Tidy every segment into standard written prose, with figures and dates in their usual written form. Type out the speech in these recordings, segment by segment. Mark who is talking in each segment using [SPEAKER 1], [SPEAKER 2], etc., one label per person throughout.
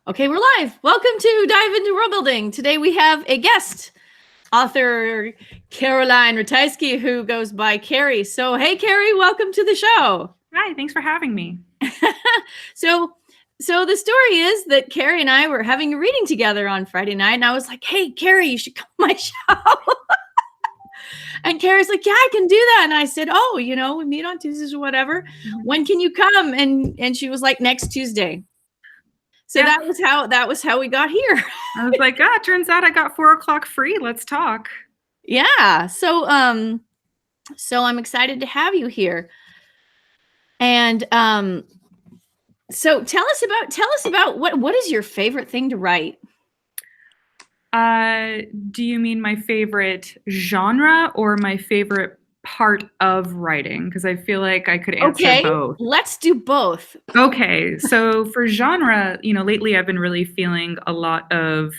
[SPEAKER 1] Okay, we're live. Welcome to Dive into World Building. Today we have a guest, author Caroline Ratajski, who goes by Carrie. So, hey, Carrie, welcome to the show.
[SPEAKER 2] Hi, thanks for having me.
[SPEAKER 1] So the story is that Carrie and I were having a reading together on Friday night, and I was like, hey, Carrie, you should come to my show. And Carrie's like, yeah, I can do that. And I said, oh, we meet on Tuesdays or whatever. Mm-hmm. When can you come? And she was like, next Tuesday. So yeah. that was how we got here.
[SPEAKER 2] I was like, turns out I got 4 o'clock free. Let's talk.
[SPEAKER 1] Yeah. So I'm excited to have you here. And so tell us about what is your favorite thing to write?
[SPEAKER 2] Do you mean my favorite genre or my favorite part of writing? Because I feel like I could answer both.
[SPEAKER 1] Let's do both.
[SPEAKER 2] Okay. So for genre, lately I've been really feeling a lot of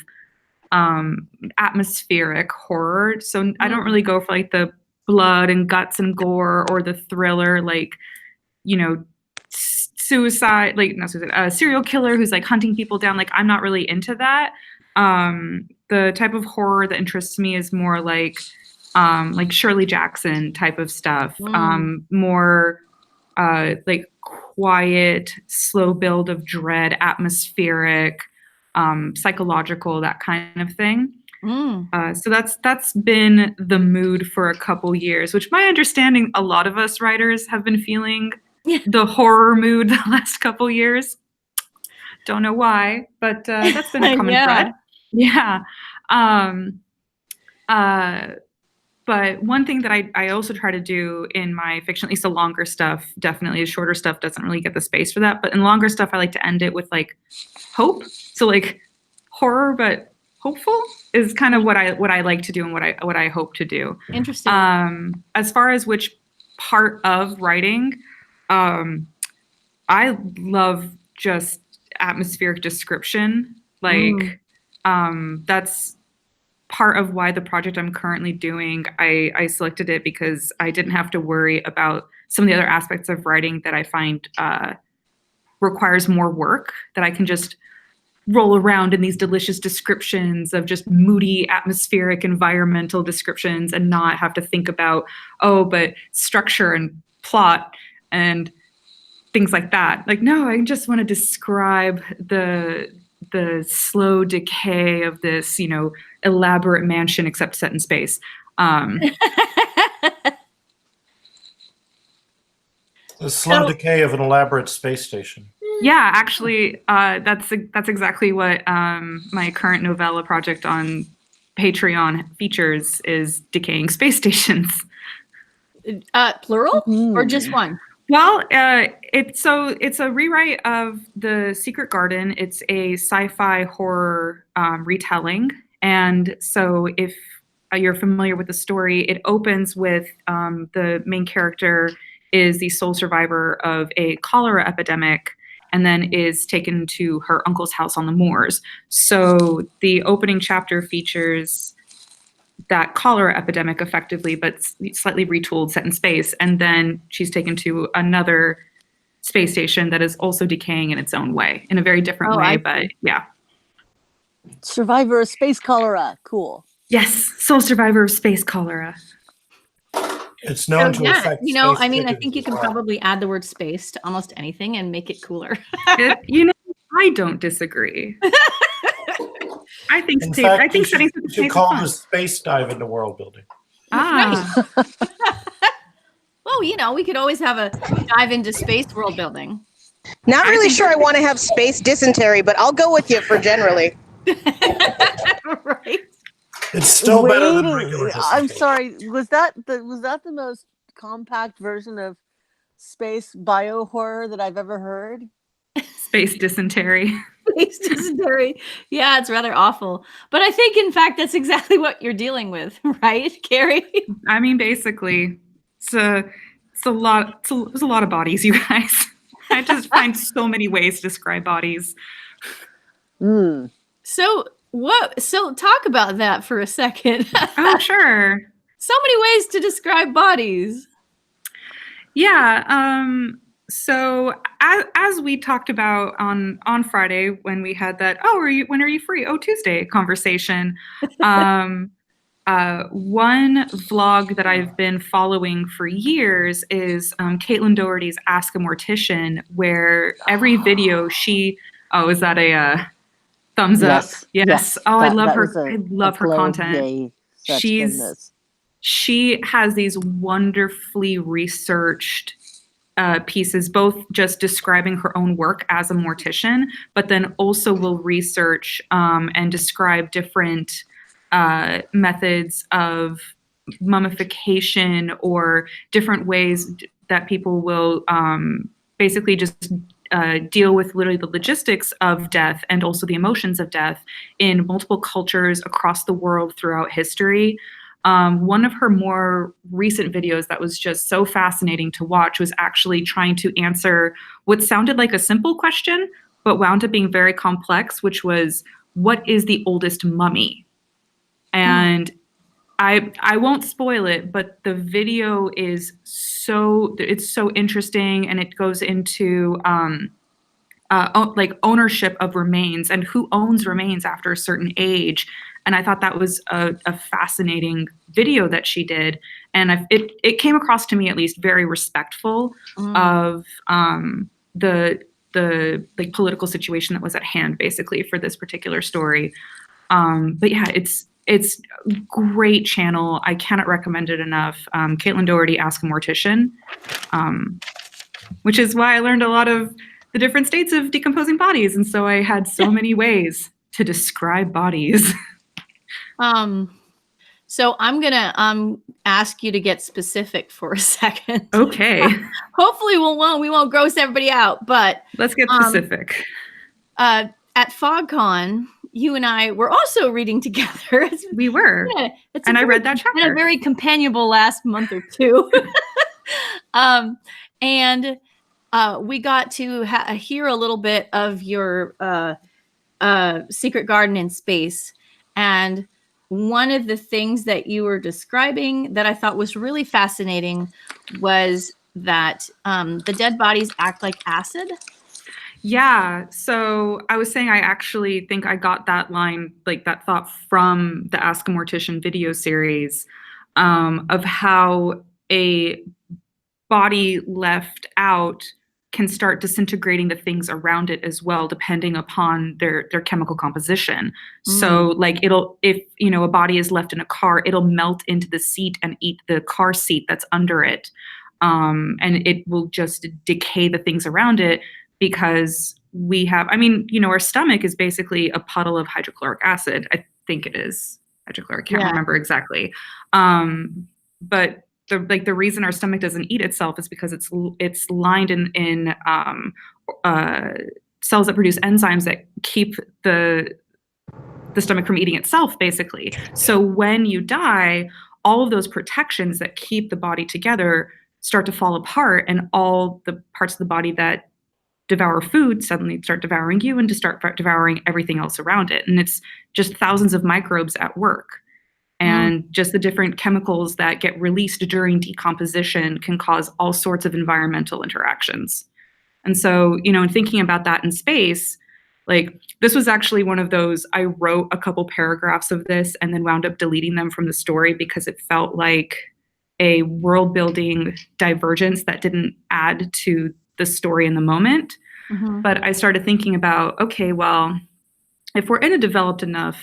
[SPEAKER 2] atmospheric horror. So I don't really go for like the blood and guts and gore or the thriller, like, suicide, like not suicide, a serial killer who's like hunting people down. Like I'm not really into that. The type of horror that interests me is more like Shirley Jackson type of stuff, more like quiet, slow build of dread, atmospheric, psychological, that kind of thing. So that's been the mood for a couple years, which my understanding, a lot of us writers have been feeling the horror mood the last couple years. Don't know why, but that's been a common thread. Yeah. But one thing that I also try to do in my fiction, at least the longer stuff, definitely the shorter stuff doesn't really get the space for that. But in longer stuff, I like to end it with like hope. So like horror, but hopeful is kind of what I like to do and what I hope to do.
[SPEAKER 1] Interesting.
[SPEAKER 2] As far as which part of writing, I love just atmospheric description. Like that's part of why the project I'm currently doing, I selected it because I didn't have to worry about some of the other aspects of writing that I find requires more work, that I can just roll around in these delicious descriptions of just moody, atmospheric, environmental descriptions and not have to think about, but structure and plot and things like that. Like, no, I just want to describe the slow decay of this, elaborate mansion, except set in space.
[SPEAKER 3] The slow decay of an elaborate space station.
[SPEAKER 2] Yeah, actually, that's exactly what my current novella project on Patreon features, is decaying space stations.
[SPEAKER 1] Plural or just one?
[SPEAKER 2] Well, it's a rewrite of The Secret Garden. It's a sci-fi horror retelling. And so if you're familiar with the story, it opens with the main character is the sole survivor of a cholera epidemic and then is taken to her uncle's house on the moors. So the opening chapter features that cholera epidemic effectively, but slightly retooled, set in space. And then she's taken to another space station that is also decaying in its own way, in a very different way, but yeah.
[SPEAKER 4] Survivor of space cholera. Cool.
[SPEAKER 2] Yes, sole survivor of space cholera.
[SPEAKER 3] It's known to affect
[SPEAKER 1] I think you can probably add the word space to almost anything and make it cooler.
[SPEAKER 2] I don't disagree. I think setting
[SPEAKER 3] you should call it a space dive into world building.
[SPEAKER 1] Well, we could always have a dive into space world building.
[SPEAKER 5] Not really sure I want to have space dysentery, but I'll go with you for generally.
[SPEAKER 1] Right.
[SPEAKER 3] It's still better than regular dysentery.
[SPEAKER 4] I'm sorry. Was that the most compact version of space bio horror that I've ever heard?
[SPEAKER 2] Space dysentery.
[SPEAKER 1] Space dysentery. Yeah, it's rather awful. But I think, in fact, that's exactly what you're dealing with, right, Carrie?
[SPEAKER 2] I mean, basically, it's a lot. There's a lot of bodies, you guys. I just find so many ways to describe bodies.
[SPEAKER 1] So talk about that for a second.
[SPEAKER 2] Oh, sure.
[SPEAKER 1] So many ways to describe bodies.
[SPEAKER 2] Yeah. So as we talked about on Friday when we had that, when are you free? Oh, Tuesday conversation. One vlog that I've been following for years is Caitlin Doherty's Ask a Mortician, where every video is that a thumbs up? Yes. Oh, I love her. I love her content.
[SPEAKER 4] Yay,
[SPEAKER 2] She has these wonderfully researched pieces, both just describing her own work as a mortician, but then also will research and describe different methods of mummification or different ways that people will basically just deal with literally the logistics of death and also the emotions of death in multiple cultures across the world throughout history. One of her more recent videos that was just so fascinating to watch was actually trying to answer what sounded like a simple question, but wound up being very complex, which was, what is the oldest mummy? And I won't spoil it, but the video is it's so interesting, and it goes into like ownership of remains and who owns remains after a certain age. And I thought that was a fascinating video that she did. And it came across to me, at least, very respectful of the like political situation that was at hand, basically, for this particular story. But yeah, it's a great channel. I cannot recommend it enough. Caitlin Doherty, Ask a Mortician, which is why I learned a lot of the different states of decomposing bodies. And so I had so many ways to describe bodies.
[SPEAKER 1] So I'm gonna ask you to get specific for a second.
[SPEAKER 2] Okay.
[SPEAKER 1] Hopefully we won't gross everybody out, but
[SPEAKER 2] let's get specific.
[SPEAKER 1] At FogCon, you and I were also reading together.
[SPEAKER 2] We were. Yeah, I read that chapter.
[SPEAKER 1] Been a very companionable last month or two. And we got to hear a little bit of your secret garden in space. And one of the things that you were describing that I thought was really fascinating was that the dead bodies act like acid.
[SPEAKER 2] Yeah. So I was saying I actually think I got that line, like that thought, from the Ask a Mortician video series of how a body left out can start disintegrating the things around it as well, depending upon their chemical composition. So like if a body is left in a car, it'll melt into the seat and eat the car seat that's under it. And it will just decay the things around it, because we have, our stomach is basically a puddle of hydrochloric acid. I think it is hydrochloric. Can't remember exactly. But the reason our stomach doesn't eat itself is because it's lined in cells that produce enzymes that keep the stomach from eating itself, basically. So when you die, all of those protections that keep the body together start to fall apart, and all the parts of the body that devour food suddenly start devouring you and to start devouring everything else around it. And it's just thousands of microbes at work. And just the different chemicals that get released during decomposition can cause all sorts of environmental interactions. And so, in thinking about that in space, like, this was actually one of those, I wrote a couple paragraphs of this and then wound up deleting them from the story because it felt like a world building divergence that didn't add to the story in the moment. But I started thinking about, okay, well, if we're in a developed enough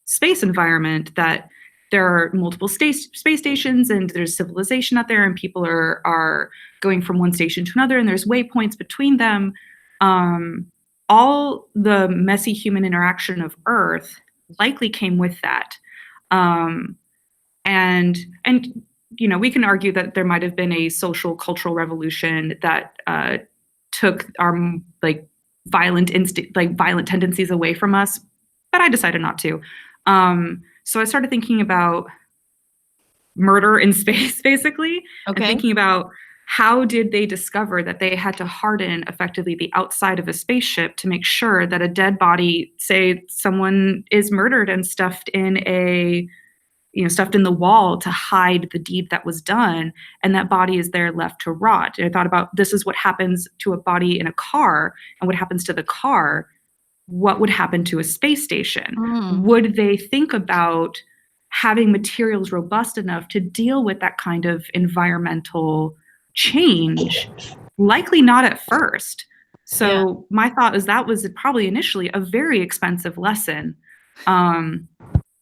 [SPEAKER 2] space environment that there are multiple space stations and there's civilization out there and people are going from one station to another and there's waypoints between them, all the messy human interaction of Earth likely came with that. And we can argue that there might have been a social cultural revolution that took our violent tendencies away from us, but I decided not to. So I started thinking about murder in space, basically, and thinking about how did they discover that they had to harden effectively the outside of a spaceship to make sure that a dead body, say someone is murdered and stuffed in a stuffed in the wall to hide the deed that was done, and that body is there left to rot. And I thought about, this is what happens to a body in a car, and what happens to the car, what would happen to a space station? Would they think about having materials robust enough to deal with that kind of environmental change? Likely not at first. So my thought is that was probably initially a very expensive lesson. And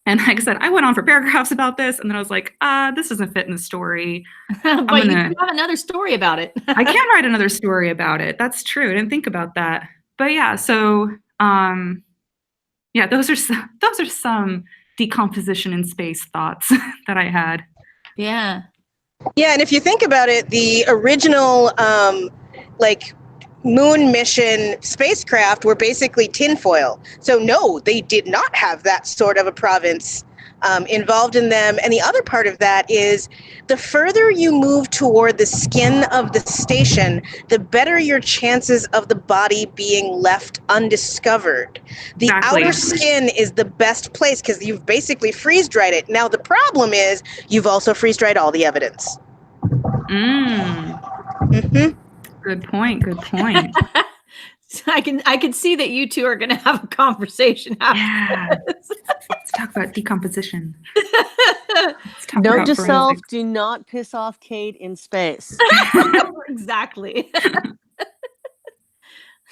[SPEAKER 2] like I said, I went on for paragraphs about this, and then I was like, this doesn't fit in the story.
[SPEAKER 1] But you can have another story about it.
[SPEAKER 2] I can write another story about it. That's true. I didn't think about that. But yeah, so those are some decomposition in space thoughts that I had.
[SPEAKER 1] Yeah.
[SPEAKER 5] Yeah, and if you think about it, the original moon mission spacecraft were basically tinfoil. So no, they did not have that sort of a province involved in them. And the other part of that is, the further you move toward the skin of the station, the better your chances of the body being left undiscovered. The
[SPEAKER 2] Exactly.
[SPEAKER 5] outer skin is the best place because you've basically freeze-dried it. Now the problem is you've also freeze-dried all the evidence.
[SPEAKER 2] Good point.
[SPEAKER 1] So I can see that you two are going to have a conversation after this.
[SPEAKER 2] Let's talk about decomposition.
[SPEAKER 4] Note to self, do not piss off Kate in space.
[SPEAKER 1] Exactly.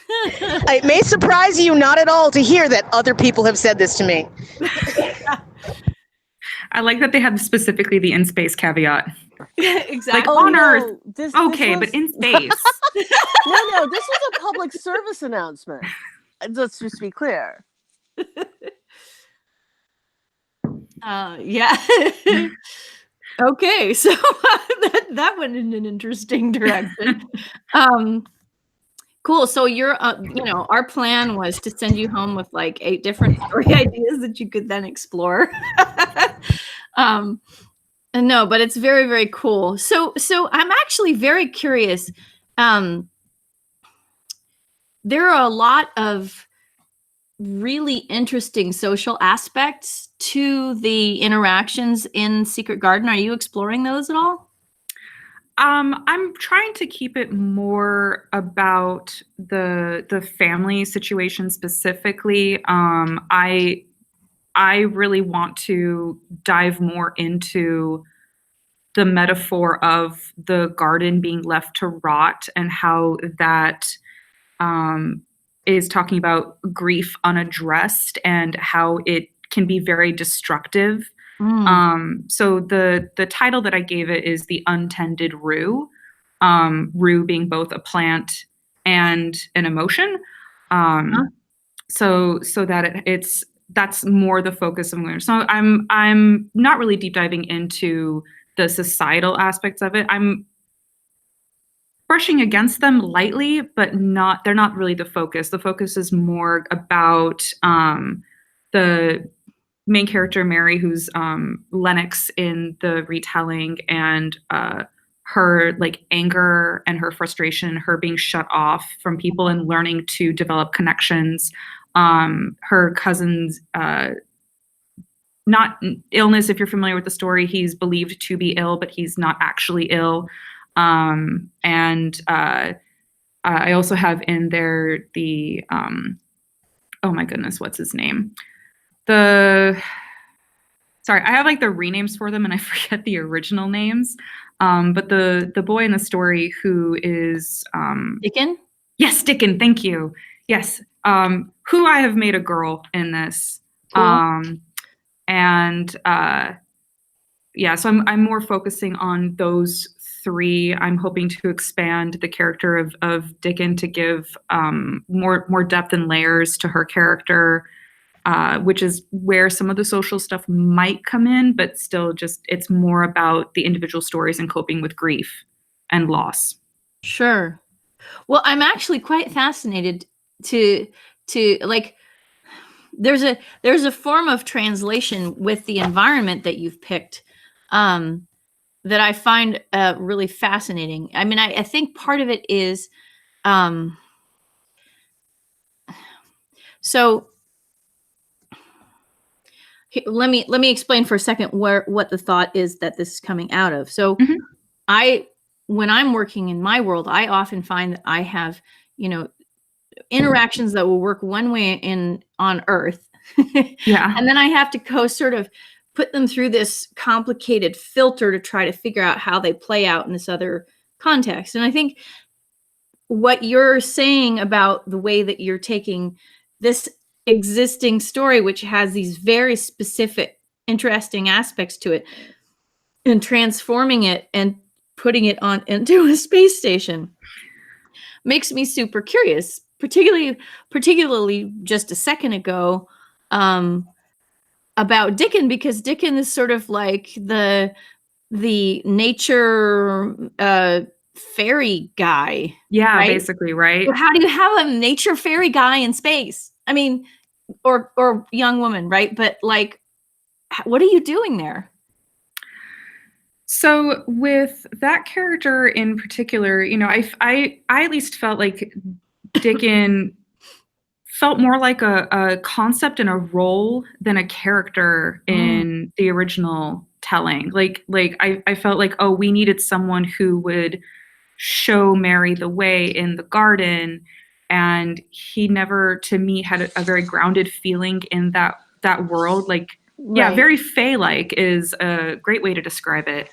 [SPEAKER 5] It may surprise you not at all to hear that other people have said this to me.
[SPEAKER 2] I like that they had specifically the in-space caveat.
[SPEAKER 1] Exactly.
[SPEAKER 2] Like on Earth,
[SPEAKER 4] this
[SPEAKER 2] okay,
[SPEAKER 4] was...
[SPEAKER 2] but in space.
[SPEAKER 4] No, this was a public service announcement. Let's just be clear.
[SPEAKER 1] Yeah. Okay, so that went in an interesting direction. Cool. So you're, our plan was to send you home with like 8 different story ideas that you could then explore. No, but it's very, very cool. So I'm actually very curious. There are a lot of really interesting social aspects to the interactions in Secret Garden. Are you exploring those at all?
[SPEAKER 2] I'm trying to keep it more about the family situation specifically. I really want to dive more into the metaphor of the garden being left to rot, and how that is talking about grief unaddressed and how it can be very destructive. So the title that I gave it is The Untended Rue, rue being both a plant and an emotion. So that that's more the focus of Lunar. So I'm not really deep diving into the societal aspects of it. I'm brushing against them lightly, but they're not really the focus. The focus is more about the main character, Mary, who's Lennox in the retelling, and her like anger and her frustration, her being shut off from people and learning to develop connections. Her cousin's not illness, if you're familiar with the story, he's believed to be ill, but he's not actually ill. And I also have in there the, oh my goodness, what's his name? Sorry, I have like the renames for them and I forget the original names. But the boy in the story who is
[SPEAKER 1] Dickon?
[SPEAKER 2] Yes, Dickon, thank you. Yes. Who I have made a girl in this.
[SPEAKER 1] Cool.
[SPEAKER 2] So I'm more focusing on those 3. I'm hoping to expand the character of Dickon to give more depth and layers to her character, which is where some of the social stuff might come in, but still just it's more about the individual stories and coping with grief and loss.
[SPEAKER 1] Sure. Well, I'm actually quite fascinated to like, there's a form of translation with the environment that you've picked that I find really fascinating. I mean, I think part of it is so let me explain for a second what the thought is that this is coming out of. So
[SPEAKER 2] Mhm.
[SPEAKER 1] when I'm working in my world, I often find that I have, interactions that will work one way on Earth.
[SPEAKER 2] Yeah.
[SPEAKER 1] And then I have to go sort of put them through this complicated filter to try to figure out how they play out in this other context. And I think what you're saying about the way that you're taking this existing story, which has these very specific, interesting aspects to it, and transforming it and putting it on into a space station, makes me super curious. Particularly just a second ago, about Dickon, because Dickon is sort of like the nature fairy guy.
[SPEAKER 2] Yeah,
[SPEAKER 1] right?
[SPEAKER 2] basically, right?
[SPEAKER 1] So how do you have a nature fairy guy in space? I mean, or young woman, right? But like, what are you doing there?
[SPEAKER 2] So with that character in particular, I at least felt like Dickon felt more like a concept and a role than a character in the original telling. I felt like, oh, we needed someone who would show Mary the way in the garden, and he never, to me, had a very grounded feeling in that world. Yeah,
[SPEAKER 4] Right.
[SPEAKER 2] very Fae-like is a great way to describe it.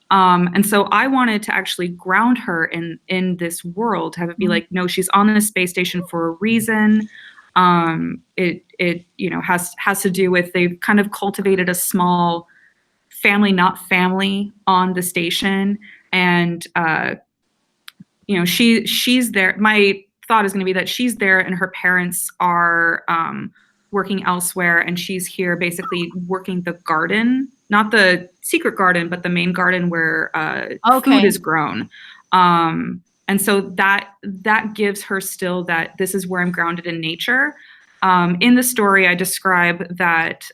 [SPEAKER 2] And so I wanted to actually ground her in this world, have it be like, no, she's on this space station for a reason. It has to do with, they've kind of cultivated a small family, not family, on the station, and she's there. My thought is going to be that she's there and her parents are working elsewhere, and she's here basically working the garden, not the secret garden, but the main garden where food is grown. And so that gives her still that this is where I'm grounded in nature. In the story, I describe that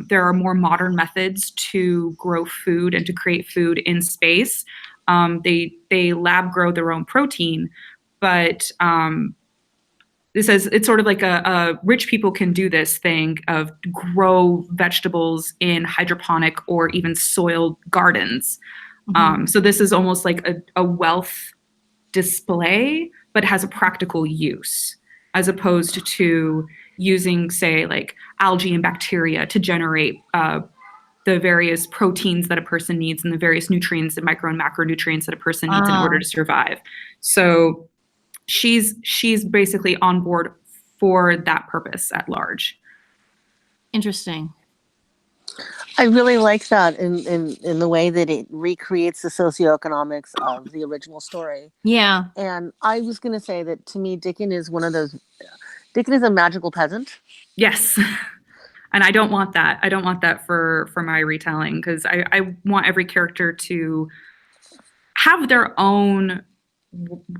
[SPEAKER 2] there are more modern methods to grow food and to create food in space. They lab grow their own protein, but this is, it's sort of like a rich people can do this thing of grow vegetables in hydroponic or even soiled gardens. So this is almost like a wealth display, but has a practical use, as opposed to using, say, like algae and bacteria to generate the various proteins that a person needs and the various nutrients and micro and macronutrients that a person needs in order to survive. So she's basically on board for that purpose at large.
[SPEAKER 1] Interesting.
[SPEAKER 4] I really like that in the way that it recreates the socioeconomics of the original story.
[SPEAKER 1] Yeah.
[SPEAKER 4] And I was going to say that, to me, Dickon is a magical peasant.
[SPEAKER 2] Yes. And I don't want that. I don't want that for my retelling, because I want every character to have their own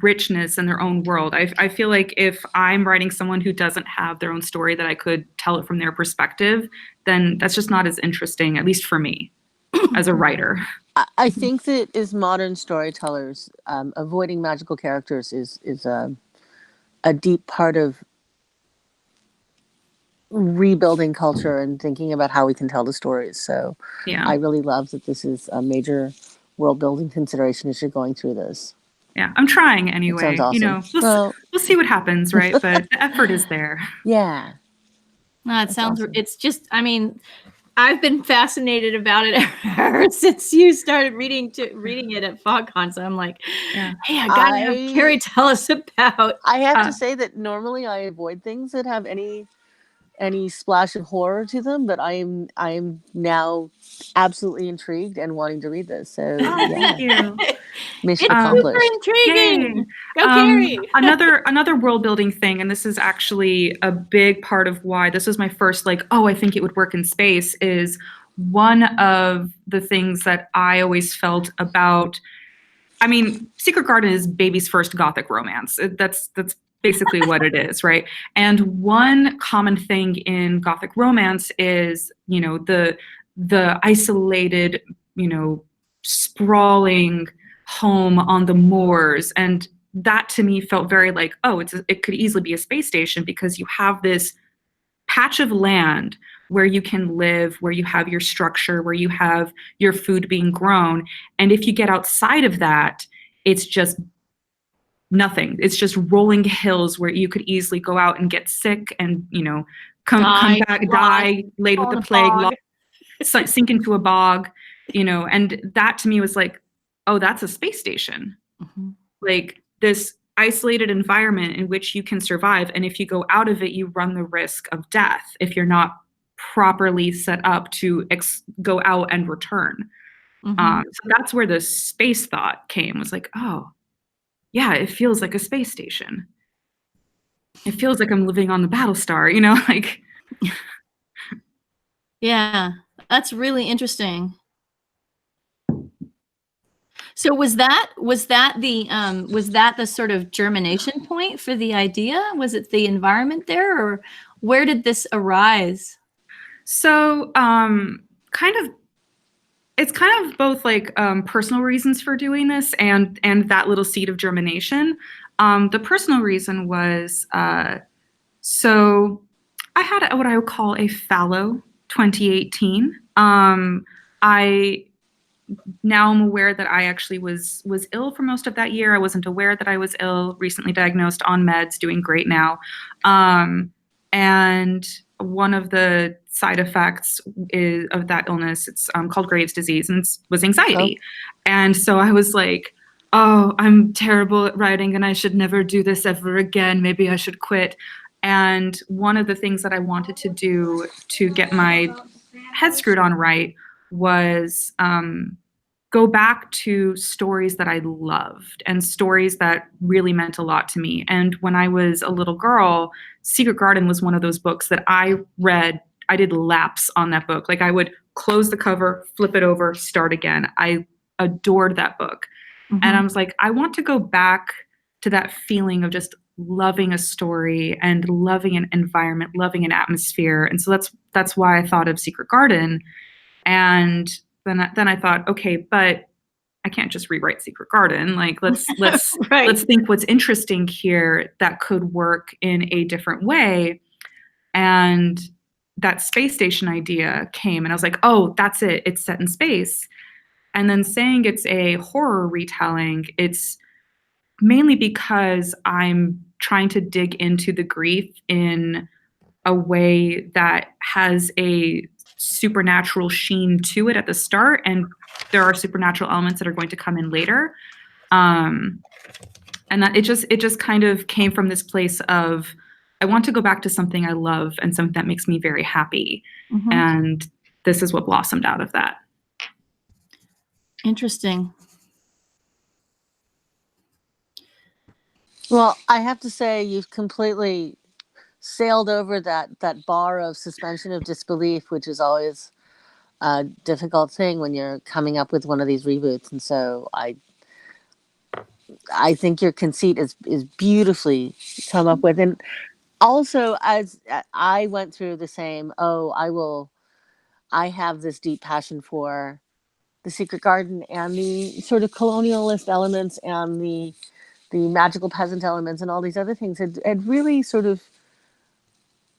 [SPEAKER 2] richness and their own world. I feel like if I'm writing someone who doesn't have their own story that I could tell it from their perspective, then that's just not as interesting, at least for me as a writer.
[SPEAKER 4] I think that as modern storytellers, avoiding magical characters is a deep part of rebuilding culture and thinking about how we can tell the stories. So
[SPEAKER 2] Yeah.
[SPEAKER 4] I really love that this is a major world building consideration as you're going through this.
[SPEAKER 2] Yeah, I'm trying anyway.
[SPEAKER 4] Sounds awesome.
[SPEAKER 2] We'll see what happens, right? But the effort is there.
[SPEAKER 4] Yeah.
[SPEAKER 1] No, it sounds,
[SPEAKER 4] awesome.
[SPEAKER 1] It's just, I mean, I've been fascinated about it ever since you started reading it at FogCon. So I'm like,
[SPEAKER 2] Yeah.
[SPEAKER 1] hey, I gotta have Carrie tell us about.
[SPEAKER 4] I have to say that normally I avoid things that have any splash of horror to them, but I'm now absolutely intrigued and wanting to read this. So
[SPEAKER 2] Thank you.
[SPEAKER 4] Mission
[SPEAKER 1] It's
[SPEAKER 4] accomplished.
[SPEAKER 1] super intriguing.
[SPEAKER 2] Yay.
[SPEAKER 1] Go, Carrie.
[SPEAKER 2] Another world building thing, and this is actually a big part of why this was my first, like, oh, I think it would work in space, is one of the things that I always felt about, I mean, Secret Garden is baby's first Gothic romance. That's basically what it is, right? And one common thing in Gothic romance is, the isolated, sprawling home on the moors. And that to me felt very like, oh, it could easily be a space station, because you have this patch of land where you can live, where you have your structure, where you have your food being grown. And if you get outside of that, it's just nothing. It's just rolling hills where you could easily go out and get sick and, come back, die, laid with the plague, sink into a bog, and that to me was like, oh, that's a space station.
[SPEAKER 1] Mm-hmm.
[SPEAKER 2] Like this isolated environment in which you can survive. And if you go out of it, you run the risk of death if you're not properly set up to go out and return.
[SPEAKER 1] Mm-hmm.
[SPEAKER 2] So that's where the space thought came, was like, oh, yeah, it feels like a space station. It feels like I'm living on the Battlestar, like.
[SPEAKER 1] Yeah, that's really interesting. So was that the sort of germination point for the idea? Was it the environment there, or where did this arise?
[SPEAKER 2] So it's kind of both like personal reasons for doing this and that little seed of germination. The personal reason was so I had what I would call a fallow 2018. I now I'm aware that I actually was ill for most of that year. I wasn't aware that I was ill, recently diagnosed, on meds, doing great now. And one of the side effects of that illness, it's called Graves' disease, and was anxiety. Oh. And so I was like, oh, I'm terrible at writing and I should never do this ever again. Maybe I should quit. And one of the things that I wanted to do to get my head screwed on right was go back to stories that I loved and stories that really meant a lot to me. And when I was a little girl, Secret Garden was one of those books that I read. I did laps on that book. Like I would close the cover, flip it over, start again. I adored that book. Mm-hmm. And I was like, I want to go back to that feeling of just loving a story and loving an environment, loving an atmosphere. And so that's why I thought of Secret Garden. And then I thought, okay, but I can't just rewrite Secret Garden. Like let's
[SPEAKER 1] right.
[SPEAKER 2] Let's think what's interesting here that could work in a different way. And that space station idea came, and I was like, oh, that's it. It's set in space. And then saying it's a horror retelling, it's mainly because I'm trying to dig into the grief in a way that has a supernatural sheen to it at the start, and there are supernatural elements that are going to come in later. And that it just kind of came from this place of, I want to go back to something I love and something that makes me very happy. Mm-hmm. And this is what blossomed out of that.
[SPEAKER 1] Interesting.
[SPEAKER 4] Well, I have to say you've completely sailed over that bar of suspension of disbelief, which is always a difficult thing when you're coming up with one of these reboots. And so I think your conceit is beautifully come up with. And also, as I went through the same, I have this deep passion for the Secret Garden and the sort of colonialist elements and the magical peasant elements and all these other things had really sort of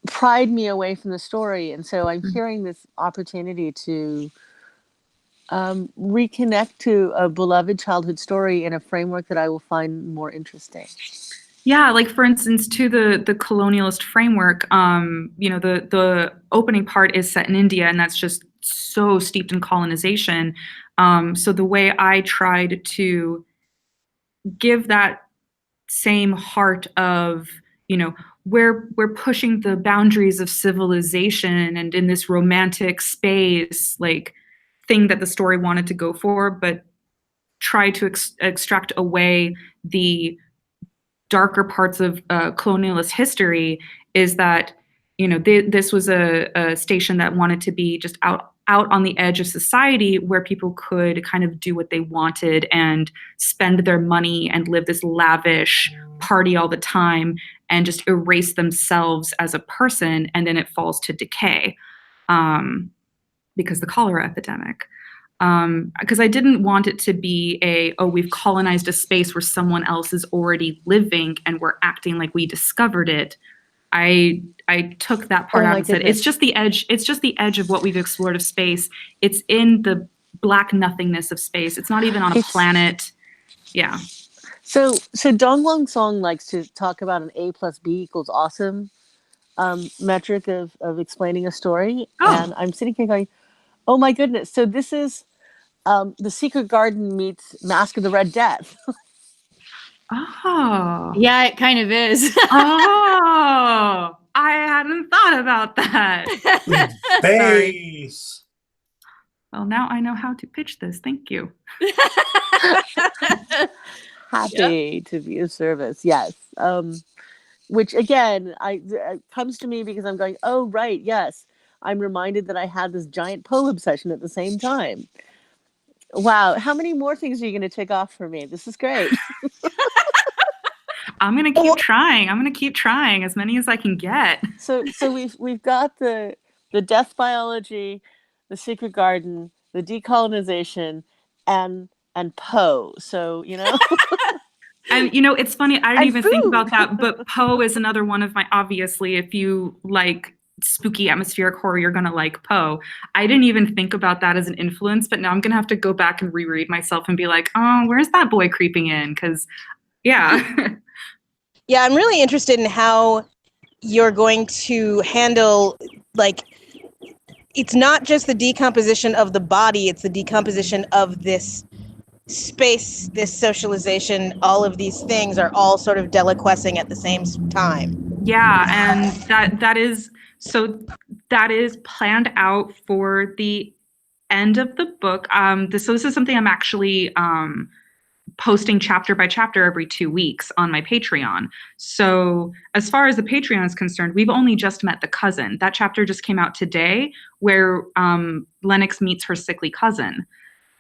[SPEAKER 4] pried me away from the story. And so I'm hearing this opportunity to reconnect to a beloved childhood story in a framework that I will find more interesting.
[SPEAKER 2] Yeah, like for instance, to the colonialist framework, the opening part is set in India, and that's just so steeped in colonization. So the way I tried to give that same heart of, we're pushing the boundaries of civilization and in this romantic space, like thing that the story wanted to go for, but try to extract away the darker parts of colonialist history, is that, this was a station that wanted to be just out on the edge of society, where people could kind of do what they wanted and spend their money and live this lavish party all the time and just erase themselves as a person. And then it falls to decay because the cholera epidemic. Because I didn't want it to be we've colonized a space where someone else is already living and we're acting like we discovered it. I took that part
[SPEAKER 4] Oh
[SPEAKER 2] out
[SPEAKER 4] my
[SPEAKER 2] and said,
[SPEAKER 4] goodness.
[SPEAKER 2] it's just the edge of what we've explored of space. It's in the black nothingness of space. It's not even on a planet. Yeah.
[SPEAKER 4] So Dong Wang Song likes to talk about an A plus B equals awesome metric of explaining a story.
[SPEAKER 2] Oh.
[SPEAKER 4] And I'm sitting here going, oh my goodness. So this is The Secret Garden meets Mask of the Red Death.
[SPEAKER 2] Oh.
[SPEAKER 1] Yeah, it kind of is.
[SPEAKER 2] Oh, I hadn't thought about that.
[SPEAKER 3] Space.
[SPEAKER 2] Well, now I know how to pitch this. Thank you.
[SPEAKER 4] Happy to be of service. Yes. Which again, it comes to me because I'm going, oh, right. Yes. I'm reminded that I had this giant Poe obsession at the same time. Wow. How many more things are you going to tick off for me? This is great.
[SPEAKER 2] I'm going to keep trying. I'm going to keep trying as many as I can get.
[SPEAKER 4] So we've got the death biology, the secret garden, the decolonization, and Poe. So, you know.
[SPEAKER 2] And, you know, it's funny. I didn't
[SPEAKER 4] And
[SPEAKER 2] even think
[SPEAKER 4] food.
[SPEAKER 2] about that. But Poe is another one of my, obviously, if you like spooky atmospheric horror, you're going to like Poe. I didn't even think about that as an influence. But now I'm going to have to go back and reread myself and be like, oh, where's that boy creeping in? Because, yeah.
[SPEAKER 5] Yeah, I'm really interested in how you're going to handle, like, it's not just the decomposition of the body, it's the decomposition of this space, this socialization. All of these things are all sort of deliquescing at the same time.
[SPEAKER 2] Yeah, and that is planned out for the end of the book. So this is something I'm actually posting chapter by chapter every 2 weeks on my Patreon. So as far as the Patreon is concerned, we've only just met the cousin. That chapter just came out today, where Lennox meets her sickly cousin.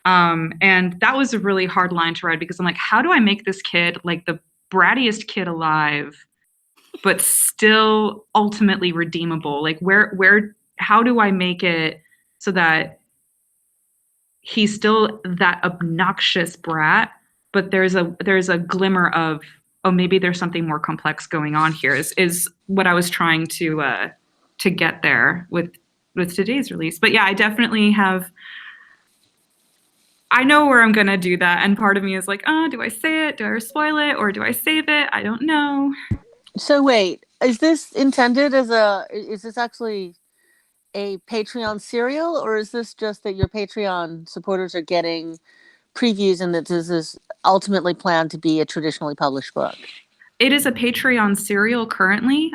[SPEAKER 2] And that was a really hard line to write because I'm like, how do I make this kid like the brattiest kid alive, but still ultimately redeemable? Like how do I make it so that he's still that obnoxious brat, but there's a glimmer of, oh, maybe there's something more complex going on here, is what I was trying to get there with today's release. But yeah, I definitely have, I know where I'm going to do that. And part of me is like, oh, do I say it? Do I spoil it? Or do I save it? I don't know.
[SPEAKER 4] So wait, is this intended as is this actually a Patreon serial, or is this just that your Patreon supporters are getting previews and that this is ultimately planned to be a traditionally published book?
[SPEAKER 2] It is a Patreon serial currently.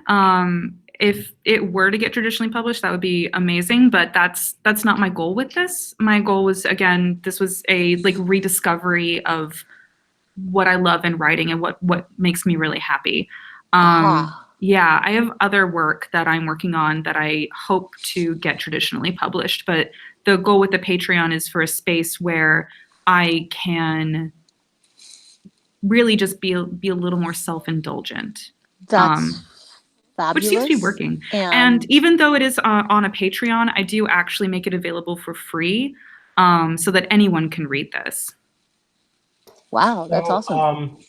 [SPEAKER 2] If it were to get traditionally published, that would be amazing, but that's not my goal with this. My goal was, again, this was a like rediscovery of what I love in writing and what makes me really happy. Yeah, I have other work that I'm working on that I hope to get traditionally published, but the goal with the Patreon is for a space where I can really just be a little more self-indulgent.
[SPEAKER 4] That's fabulous.
[SPEAKER 2] Which seems to be working. And even though it is on a Patreon, I do actually make it available for free so that anyone can read this.
[SPEAKER 4] Wow, that's awesome.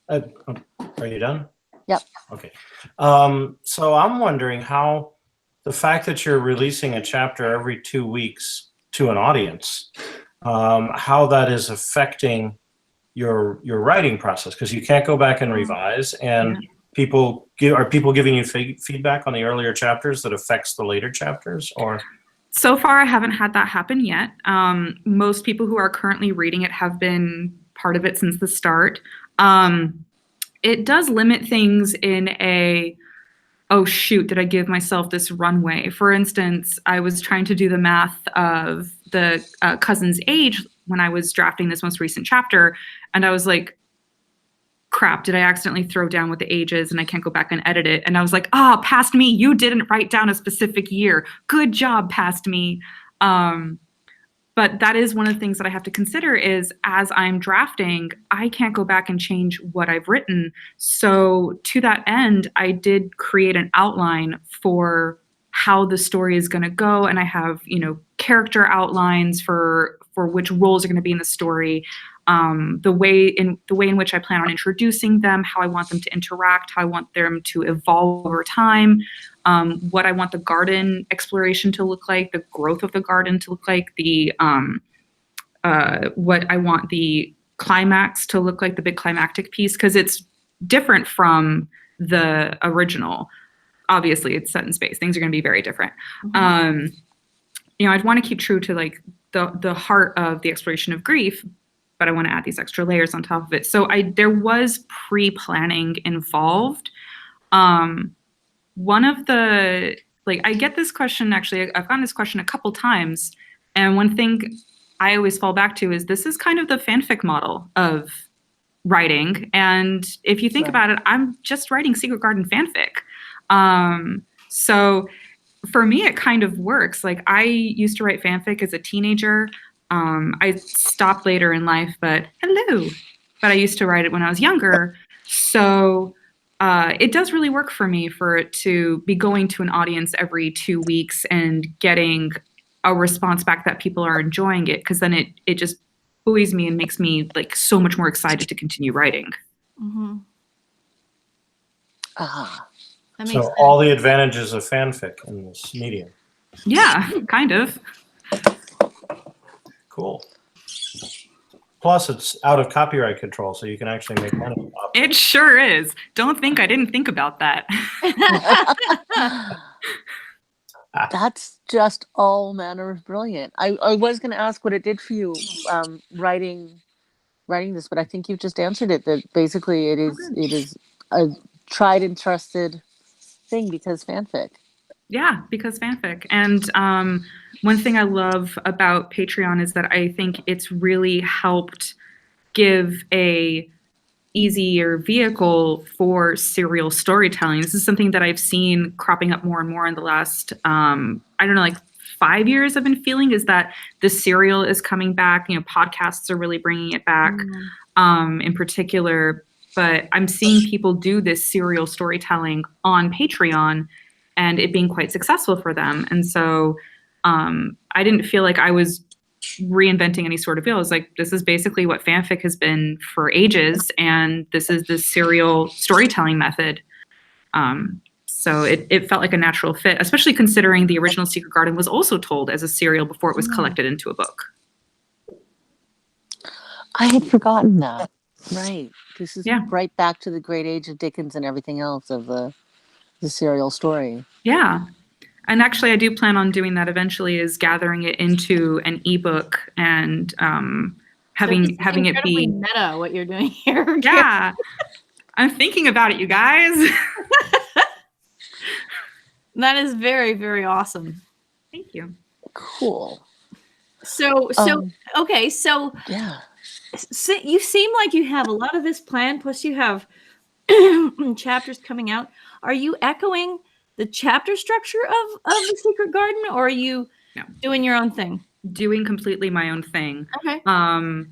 [SPEAKER 3] Are you done?
[SPEAKER 4] Yep.
[SPEAKER 3] Okay. So I'm wondering how the fact that you're releasing a chapter every 2 weeks to an audience, how that is affecting your writing process, because you can't go back and revise, and are people giving you feedback on the earlier chapters that affects the later chapters, or?
[SPEAKER 2] So far, I haven't had that happen yet. Most people who are currently reading it have been part of it since the start. It does limit things in oh shoot, did I give myself this runway? For instance, I was trying to do the math of the cousin's age when I was drafting this most recent chapter, and I was like, crap, did I accidentally throw down what the age is and I can't go back and edit it? And I was like, past me, you didn't write down a specific year. Good job, past me. But that is one of the things that I have to consider is as I'm drafting, I can't go back and change what I've written. So to that end, I did create an outline for how the story is going to go. And I have, character outlines for which roles are going to be in the story. the way in which I plan on introducing them, how I want them to interact, how I want them to evolve over time, what I want the garden exploration to look like, the growth of the garden to look like, what I want the climax to look like, the big climactic piece, because it's different from the original. Obviously, it's set in space. Things are going to be very different. Mm-hmm. I'd want to keep true to like the heart of the exploration of grief, but I want to add these extra layers on top of it. So there was pre-planning involved. One of the, like, I get this question, actually, I've gotten this question a couple times. And one thing I always fall back to is this is kind of the fanfic model of writing. And if you think about it, I'm just writing Secret Garden fanfic. So for me, it kind of works. Like, I used to write fanfic as a teenager. I stopped later in life, but I used to write it when I was younger. So it does really work for me for it to be going to an audience every 2 weeks and getting a response back that people are enjoying it, because then it just buoys me and makes me like so much more excited to continue writing.
[SPEAKER 1] Mm-hmm.
[SPEAKER 3] So all the advantages of fanfic in this medium.
[SPEAKER 2] Yeah, kind of.
[SPEAKER 3] Cool. Plus, it's out of copyright control, so you can actually make money.
[SPEAKER 2] It sure is. Don't think I didn't think about that.
[SPEAKER 4] That's just all manner of brilliant. I was going to ask what it did for you writing this, but I think you've just answered it. That basically it is a tried and trusted thing because fanfic.
[SPEAKER 2] Yeah, because fanfic. And one thing I love about Patreon is that I think it's really helped give a easier vehicle for serial storytelling. This is something that I've seen cropping up more and more in the last, 5 years I've been feeling, is that the serial is coming back. Podcasts are really bringing it back in particular. But I'm seeing people do this serial storytelling on Patreon and it being quite successful for them. And so I didn't feel like I was reinventing any sort of wheel. I was like, this is basically what fanfic has been for ages, and this is the serial storytelling method. So it felt like a natural fit, especially considering the original Secret Garden was also told as a serial before it was collected into a book.
[SPEAKER 4] I had forgotten that. Right. This is right back to the great age of Dickens and everything else of the serial story. Yeah.
[SPEAKER 2] And actually, I do plan on doing that eventually, is gathering it into an ebook and having it be
[SPEAKER 1] meta. What you're doing here?
[SPEAKER 2] Yeah, I'm thinking about it, you guys.
[SPEAKER 1] That is very, very awesome.
[SPEAKER 2] Thank you.
[SPEAKER 4] Cool.
[SPEAKER 1] So okay, so
[SPEAKER 4] yeah.
[SPEAKER 1] So you seem like you have a lot of this planned. Plus, you have chapters coming out. Are you echoing the chapter structure of the Secret Garden, or are you doing your own thing?
[SPEAKER 2] Doing completely my own thing.
[SPEAKER 1] Okay.
[SPEAKER 2] And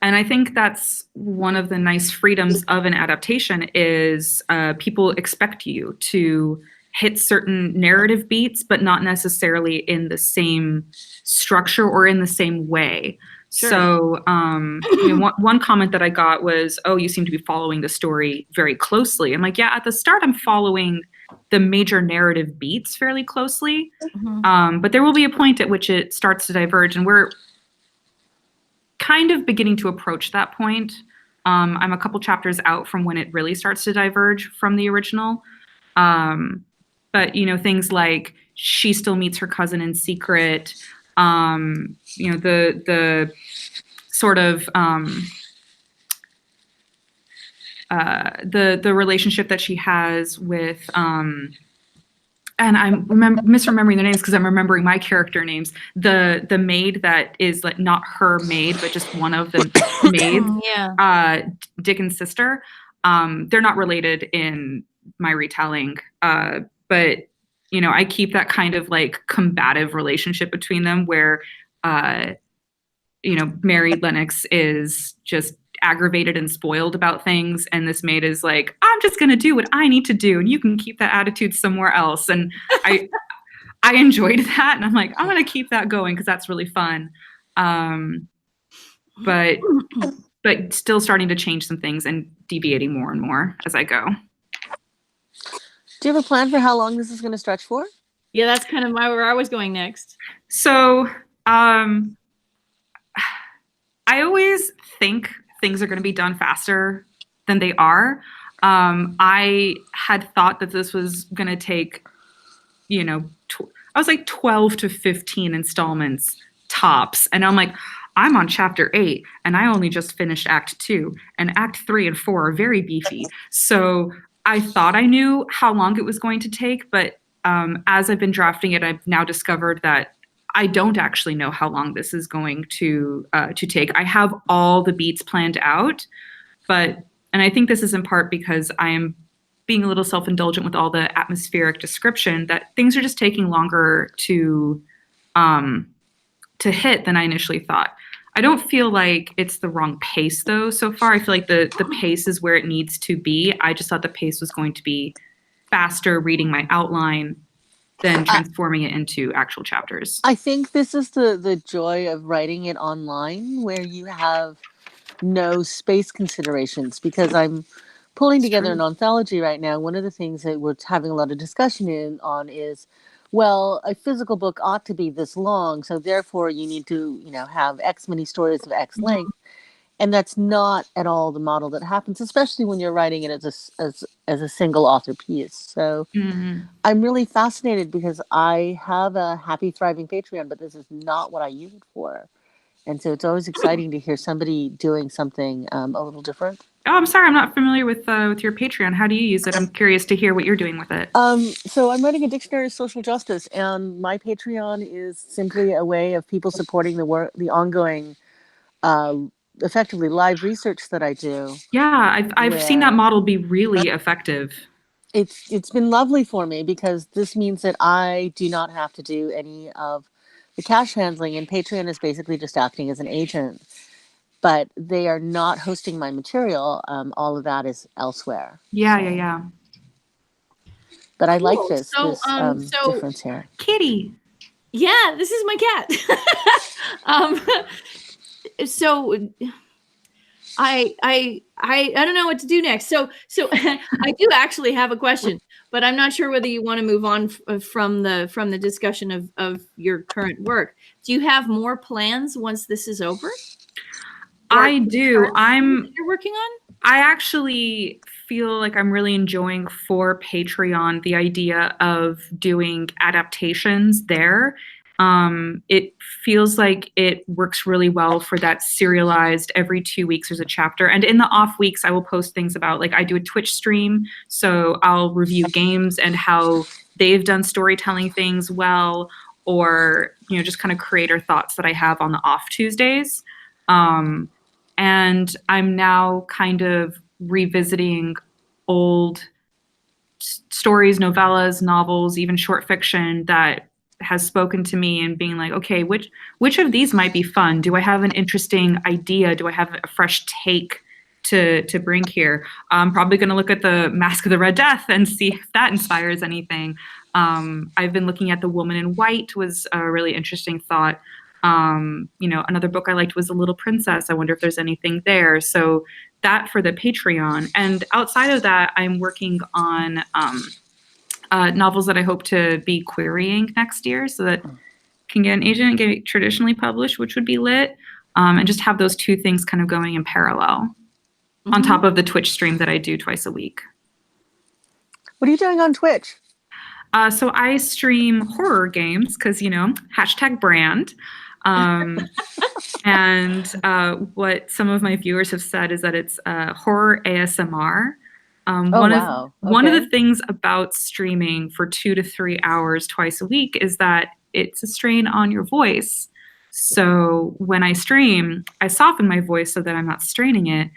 [SPEAKER 2] I think that's one of the nice freedoms of an adaptation is people expect you to hit certain narrative beats, but not necessarily in the same structure or in the same way. Sure. So one comment that I got was, oh, you seem to be following the story very closely. I'm like, yeah, at the start, I'm following the major narrative beats fairly closely. Mm-hmm. But there will be a point at which it starts to diverge, and we're kind of beginning to approach that point. I'm a couple chapters out from when it really starts to diverge from the original. But, things like she still meets her cousin in secret, the sort of the relationship that she has with and I'm misremembering the names because I'm remembering my character names. The maid that is like not her maid, but just one of the maids.
[SPEAKER 1] Yeah.
[SPEAKER 2] Dickens' sister. They're not related in my retelling, but I keep that kind of like combative relationship between them where Mary Lennox is just aggravated and spoiled about things, and this maid is like, I'm just gonna do what I need to do and you can keep that attitude somewhere else. And I enjoyed that, and I'm like, I'm gonna keep that going because that's really fun. But but still starting to change some things and deviating more and more as I go.
[SPEAKER 4] Do you have a plan for how long this is going to stretch for?
[SPEAKER 1] Yeah, that's kind of where I was going next.
[SPEAKER 2] So I always think things are going to be done faster than they are. I had thought that this was going to take, I was like 12 to 15 installments tops. And I'm like, I'm on chapter 8 and I only just finished act 2, and act 3 and 4 are very beefy. So I thought I knew how long it was going to take, but as I've been drafting it, I've now discovered that I don't actually know how long this is going to take. I have all the beats planned out, and I think this is in part because I am being a little self-indulgent with all the atmospheric description, that things are just taking longer to hit than I initially thought. I don't feel like it's the wrong pace though. So far, I feel like the pace is where it needs to be. I just thought the pace was going to be faster reading my outline than transforming it into actual chapters.
[SPEAKER 4] I think this is the joy of writing it online, where you have no space considerations, because I'm pulling together an anthology right now. One of the things that we're having a lot of discussion on is, well, a physical book ought to be this long, so therefore you need to, have X many stories of X length. And that's not at all the model that happens, especially when you're writing it as a single author piece. So I'm really fascinated, because I have a happy, thriving Patreon, but this is not what I use it for. And so it's always exciting to hear somebody doing something a little different.
[SPEAKER 2] Oh, I'm sorry, I'm not familiar with your Patreon. How do you use it? I'm curious to hear what you're doing with it.
[SPEAKER 4] So I'm writing a dictionary of social justice, and my Patreon is simply a way of people supporting the ongoing, effectively live research that I do.
[SPEAKER 2] Yeah, I've seen that model be really effective.
[SPEAKER 4] It's been lovely for me, because this means that I do not have to do any of the cash handling, and Patreon is basically just acting as an agent. But they are not hosting my material. All of that is elsewhere.
[SPEAKER 2] Yeah.
[SPEAKER 4] But I like
[SPEAKER 1] Cool.
[SPEAKER 4] this difference here.
[SPEAKER 2] Kitty.
[SPEAKER 1] Yeah, this is my cat. So I don't know what to do next. So I do actually have a question, but I'm not sure whether you want to move on from the discussion of your current work. Do you have more plans once this is over?
[SPEAKER 2] I do.
[SPEAKER 1] You're working on?
[SPEAKER 2] I actually feel like I'm really enjoying for Patreon the idea of doing adaptations there. It feels like it works really well for that serialized every 2 weeks there's a chapter. And in the off weeks, I will post things about, like, I do a Twitch stream. So I'll review games and how they've done storytelling things well, or, just kind of creator thoughts that I have on the off Tuesdays. And I'm now kind of revisiting old stories, novellas, novels, even short fiction that has spoken to me, and being like, okay, which of these might be fun? Do I have an interesting idea? Do I have a fresh take to bring here? I'm probably going to look at the Mask of the Red Death and see if that inspires anything. I've been looking at The Woman in White, was a really interesting thought. Another book I liked was A Little Princess. I wonder if there's anything there. So that for the Patreon. And outside of that, I'm working on novels that I hope to be querying next year, so that can get an agent and get traditionally published, which would be lit. And just have those two things kind of going in parallel on top of the Twitch stream that I do twice a week.
[SPEAKER 4] What are you doing on Twitch?
[SPEAKER 2] So I stream horror games because, #brand. And what some of my viewers have said is that it's horror ASMR. One of the things about streaming for 2 to 3 hours twice a week is that it's a strain on your voice. So when I stream, I soften my voice so that I'm not straining it.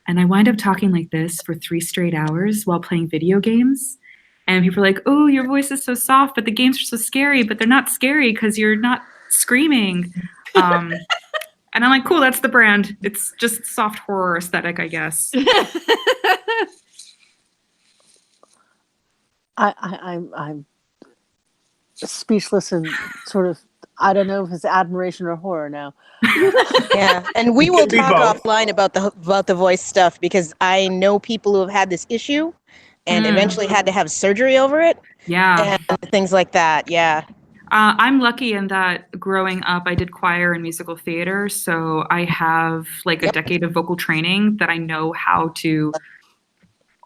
[SPEAKER 2] And I wind up talking like this for 3 straight hours while playing video games. And people are like, oh, your voice is so soft, but the games are so scary. But they're not scary because you're not screaming. And I'm like, cool, that's the brand. It's just soft horror aesthetic, I guess.
[SPEAKER 4] I'm speechless and sort of I don't know if it's admiration or horror now.
[SPEAKER 5] Yeah, and we will
[SPEAKER 3] could be
[SPEAKER 5] talk
[SPEAKER 3] both.
[SPEAKER 5] offline about the voice stuff, because I know people who have had this issue and eventually had to have surgery over it
[SPEAKER 2] Yeah.
[SPEAKER 5] and things like that. Yeah.
[SPEAKER 2] I'm lucky in that growing up, I did choir and musical theater. So I have like a decade of vocal training that I know how to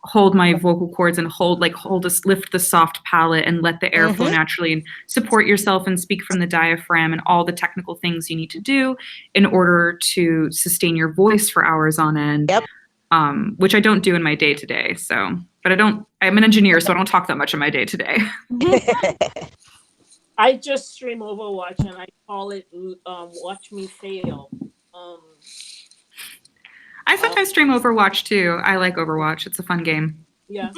[SPEAKER 2] hold my vocal cords and lift the soft palate and let the air flow naturally and support yourself and speak from the diaphragm and all the technical things you need to do in order to sustain your voice for hours on end.
[SPEAKER 5] Yep.
[SPEAKER 2] Which I don't do in my day to day. So, but I'm an engineer, so I don't talk that much in my day to day.
[SPEAKER 6] I just stream Overwatch and I call it Watch Me Fail.
[SPEAKER 2] I sometimes stream Overwatch too. I like Overwatch. It's a fun game.
[SPEAKER 6] Yeah.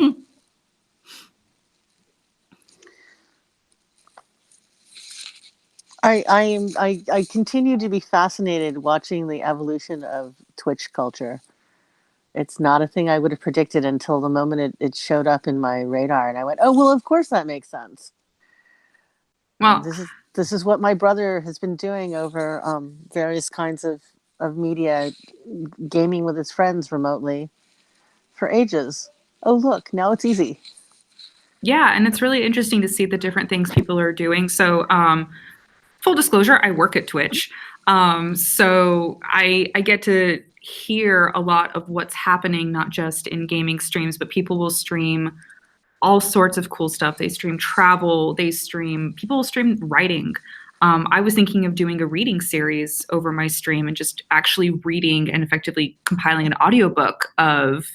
[SPEAKER 4] I continue to be fascinated watching the evolution of Twitch culture. It's not a thing I would have predicted until the moment it showed up in my radar, and I went, "Oh well, of course that makes sense."
[SPEAKER 2] Well,
[SPEAKER 4] this is what my brother has been doing over various kinds of media, gaming with his friends remotely for ages. Oh look, now it's easy.
[SPEAKER 2] yeah, and it's really interesting to see the different things people are doing. So, full disclosure, I work at Twitch, so I get to hear a lot of what's happening, not just in gaming streams, but people will stream all sorts of cool stuff. They stream travel, people will stream writing. I was thinking of doing a reading series over my stream and just actually reading and effectively compiling an audiobook of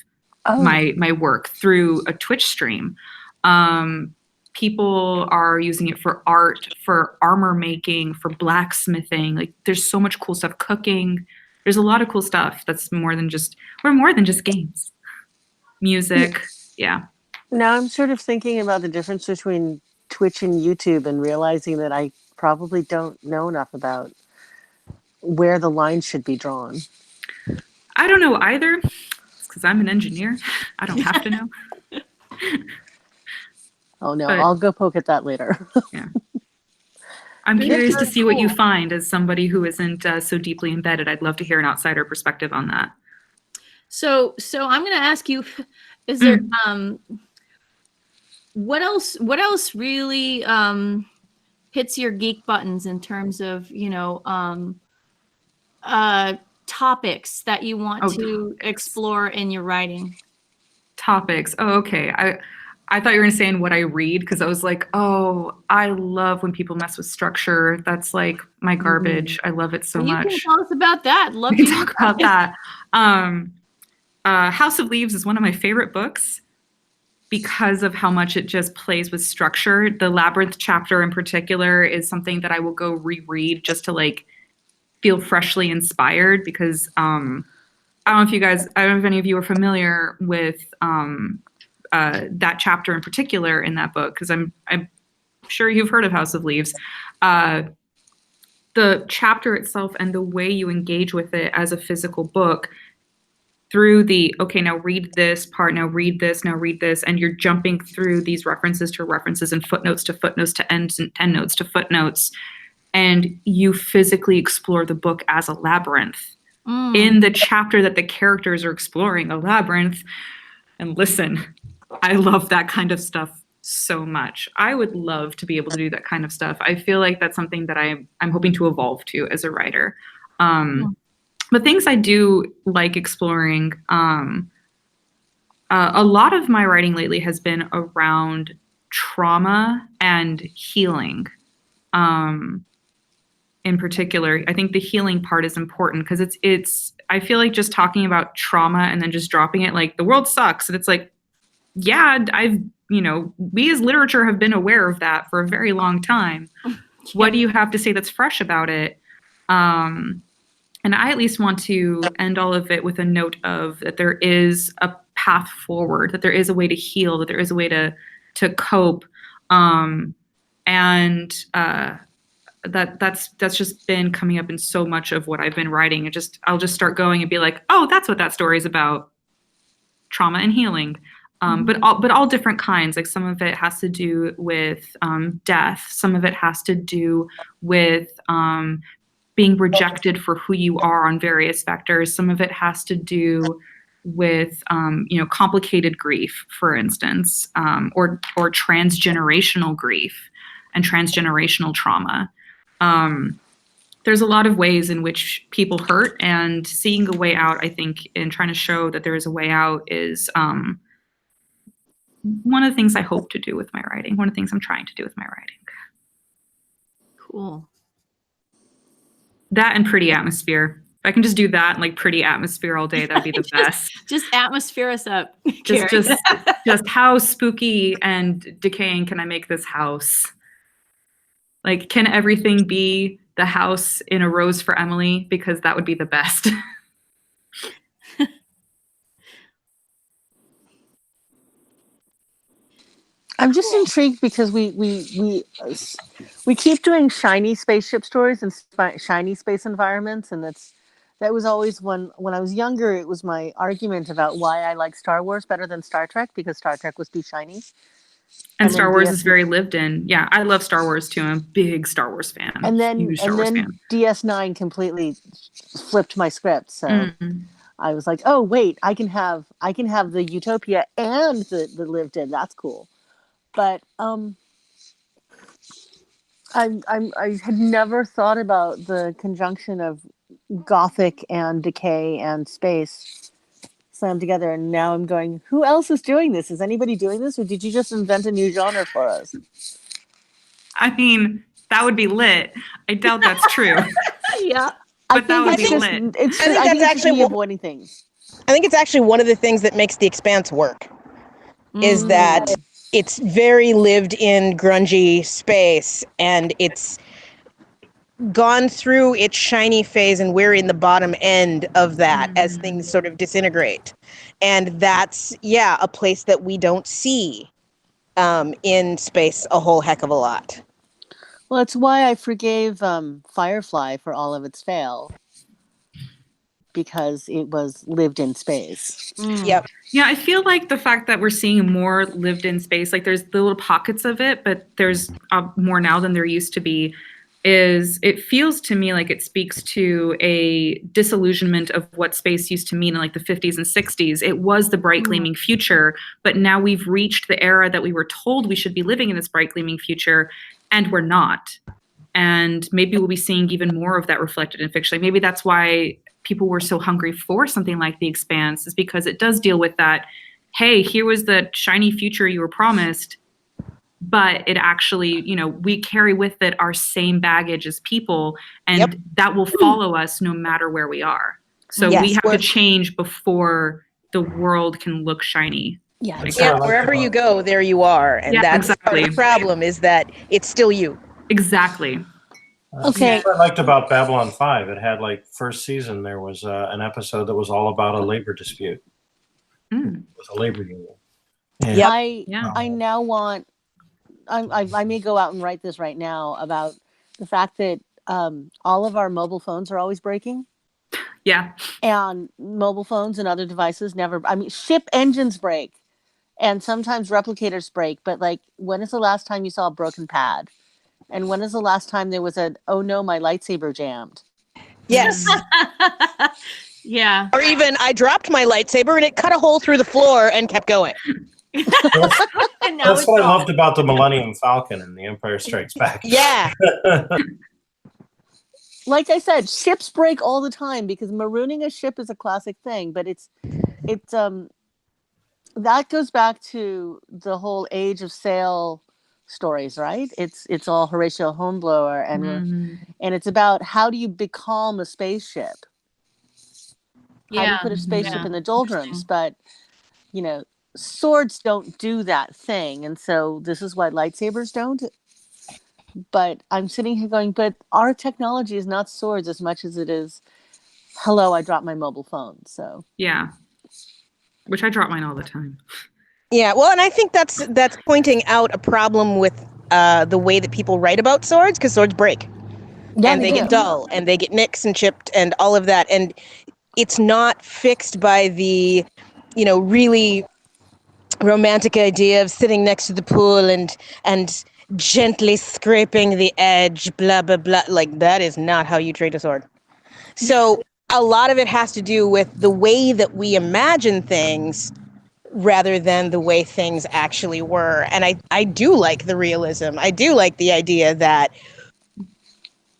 [SPEAKER 2] my work through a Twitch stream. People are using it for art, for armor making, for blacksmithing. Like there's so much cool stuff, cooking. There's a lot of cool stuff that's more than just games. Music. Yeah.
[SPEAKER 4] Now I'm sort of thinking about the difference between Twitch and YouTube and realizing that I probably don't know enough about where the line should be drawn.
[SPEAKER 2] I don't know either. It's because I'm an engineer. I don't have to know.
[SPEAKER 4] Oh no,
[SPEAKER 2] But-
[SPEAKER 4] I'll go poke at that later.
[SPEAKER 2] Yeah. I'm curious to see what you find as somebody who isn't so deeply embedded. I'd love to hear an outsider perspective on that.
[SPEAKER 1] So I'm going to ask you, is there what else really hits your geek buttons in terms of, topics that you want to explore in your writing?
[SPEAKER 2] Topics. Oh, okay. I thought you were going to say in what I read, because I was like, oh, I love when people mess with structure. That's like my garbage. I love it so much.
[SPEAKER 1] You can tell us about that. Love
[SPEAKER 2] We
[SPEAKER 1] to
[SPEAKER 2] can talk about that. House of Leaves is one of my favorite books because of how much it just plays with structure. The Labyrinth chapter in particular is something that I will go reread just to like feel freshly inspired, because I don't know if any of you are familiar with that chapter in particular in that book, because I'm sure you've heard of House of Leaves. The chapter itself and the way you engage with it as a physical book through now read this part, now read this, and you're jumping through these references to references and footnotes to footnotes to ends and endnotes to footnotes, and you physically explore the book as a labyrinth. In the chapter that the characters are exploring a labyrinth. And listen, I love that kind of stuff so much. I would love to be able to do that kind of stuff. I feel like that's something that I'm hoping to evolve to as a writer. But things I do like exploring, a lot of my writing lately has been around trauma and healing. In particular, I think the healing part is important, because it's I feel like just talking about trauma and then just dropping it like the world sucks. And it's like, yeah, we as literature have been aware of that for a very long time. What do you have to say that's fresh about it? And I at least want to end all of it with a note of that there is a path forward, that there is a way to heal, that there is a way to cope. That's just been coming up in so much of what I've been writing. I'll just start going and be like, oh, that's what that story is about. Trauma and healing. but all different kinds. Like some of it has to do with death. Some of it has to do with being rejected for who you are on various vectors. Some of it has to do with complicated grief, for instance, or transgenerational grief and transgenerational trauma. There's a lot of ways in which people hurt, and seeing a way out, I think, and trying to show that there is a way out is one of the things I hope to do with my writing, one of the things I'm trying to do with my writing.
[SPEAKER 1] Cool.
[SPEAKER 2] That and pretty atmosphere. If I can just do that and like pretty atmosphere all day, that'd be the best.
[SPEAKER 1] Just atmosphere us up.
[SPEAKER 2] Just how spooky and decaying can I make this house? Like, can everything be the house in A Rose for Emily? Because that would be the best.
[SPEAKER 4] I'm just intrigued because we keep doing shiny spaceship stories and shiny space environments, and that was always when I was younger. It was my argument about why I like Star Wars better than Star Trek, because Star Trek was too shiny.
[SPEAKER 2] And Star Wars is very lived in. Yeah, I love Star Wars too. I'm a big Star Wars fan.
[SPEAKER 4] And then DS9 completely flipped my script. So I was like, oh wait, I can have the utopia and the lived in. That's cool. But I had never thought about the conjunction of Gothic and decay and space slammed together, and now I'm going, who else is doing this? Is anybody doing this, or did you just invent a new genre for us?
[SPEAKER 2] I mean, that would be lit. I doubt that's true.
[SPEAKER 1] Yeah.
[SPEAKER 2] But that would be lit.
[SPEAKER 4] I think that's actually avoiding things.
[SPEAKER 5] I think it's actually one of the things that makes The Expanse work, is that it's very lived in grungy space, and it's gone through its shiny phase, and we're in the bottom end of that as things sort of disintegrate. And that's, a place that we don't see in space a whole heck of a lot.
[SPEAKER 4] Well, it's why I forgave Firefly for all of its fail, because it was lived in space.
[SPEAKER 5] Yep.
[SPEAKER 2] Yeah, I feel like the fact that we're seeing more lived in space, like there's the little pockets of it, but there's more now than there used to be, it feels to me like it speaks to a disillusionment of what space used to mean in like the 50s and 60s. It was the bright gleaming future, but now we've reached the era that we were told we should be living in this bright gleaming future, and we're not. And maybe we'll be seeing even more of that reflected in fiction. Like maybe that's why people were so hungry for something like The Expanse, is because it does deal with that, hey, here was the shiny future you were promised, but it actually, we carry with it our same baggage as people, and that will follow us no matter where we are. So we have to change before the world can look shiny.
[SPEAKER 4] Yeah,
[SPEAKER 5] wherever you go, there you are. And that's part of the problem, is that it's still you.
[SPEAKER 2] Exactly.
[SPEAKER 4] Okay.
[SPEAKER 3] What I liked about Babylon 5, it had like first season, there was an episode that was all about a labor dispute with a labor union. And
[SPEAKER 4] I now want, I may go out and write this right now about the fact that all of our mobile phones are always breaking.
[SPEAKER 2] Yeah.
[SPEAKER 4] And mobile phones and other devices ship engines break, and sometimes replicators break. But like, when is the last time you saw a broken pad? And when is the last time there was oh no, my lightsaber jammed?
[SPEAKER 5] Yes.
[SPEAKER 1] Yeah.
[SPEAKER 5] Or even, I dropped my lightsaber and it cut a hole through the floor and kept going.
[SPEAKER 3] That's what I loved about the Millennium Falcon and The Empire Strikes Back.
[SPEAKER 5] Yeah.
[SPEAKER 4] Like I said, ships break all the time, because marooning a ship is a classic thing, but it's that goes back to the whole Age of Sail stories, right? It's all Horatio Hornblower, and it's about, how do you becalm a spaceship? How do you put a spaceship in the doldrums? But swords don't do that thing, and so this is why lightsabers don't. But I'm sitting here going, but our technology is not swords as much as it is, hello, I dropped my mobile phone. So
[SPEAKER 2] yeah, which I drop mine all the time.
[SPEAKER 5] Yeah, well, and I think that's pointing out a problem with the way that people write about swords, because swords break, and they get dull, and they get nicked and chipped, and all of that, and it's not fixed by the, really romantic idea of sitting next to the pool and gently scraping the edge, blah, blah, blah. Like, that is not how you treat a sword. So a lot of it has to do with the way that we imagine things rather than the way things actually were. And I do like the realism. I do like the idea that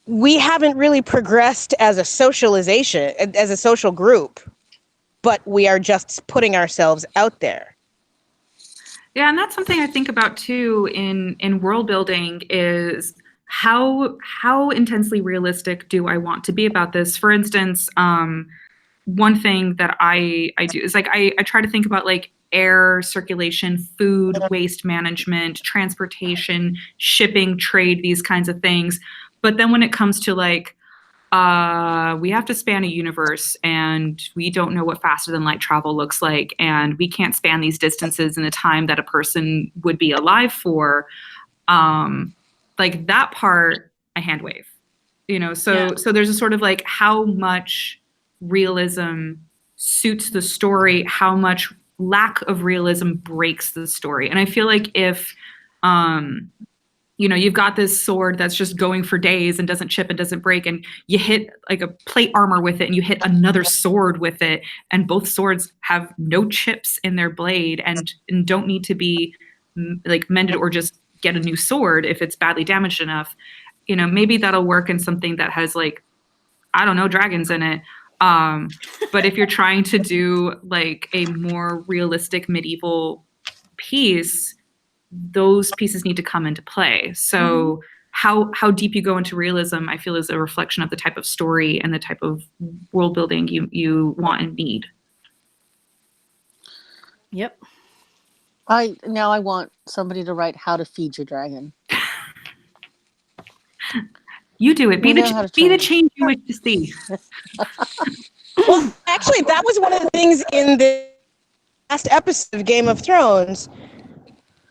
[SPEAKER 5] we haven't really progressed as a socialization, as a social group, but we are just putting ourselves out there.
[SPEAKER 2] Yeah, and that's something I think about too in world building is how intensely realistic do I want to be about this? For instance, one thing that I do is like I try to think about like air circulation, food, waste management, transportation, shipping, trade, these kinds of things. But then when it comes to like we have to span a universe and we don't know what faster than light travel looks like, and we can't span these distances in the time that a person would be alive for. Like that part I hand wave, you know, so there's a sort of like how much realism suits the story, how much lack of realism breaks the story. And I feel like if you know, you've got this sword that's just going for days and doesn't chip and doesn't break, and you hit like a plate armor with it and you hit another sword with it, and both swords have no chips in their blade and don't need to be like mended or just get a new sword if it's badly damaged enough, you know, maybe that'll work in something that has like, I don't know, dragons in it. But if you're trying to do like a more realistic medieval piece, those pieces need to come into play. So how deep you go into realism, I feel, is a reflection of the type of story and the type of world building you want and need.
[SPEAKER 1] Yep.
[SPEAKER 4] Now I want somebody to write how to feed your dragon.
[SPEAKER 2] You do it. Be the change you wish to see.
[SPEAKER 5] Well, actually, that was one of the things in the last episode of Game of Thrones,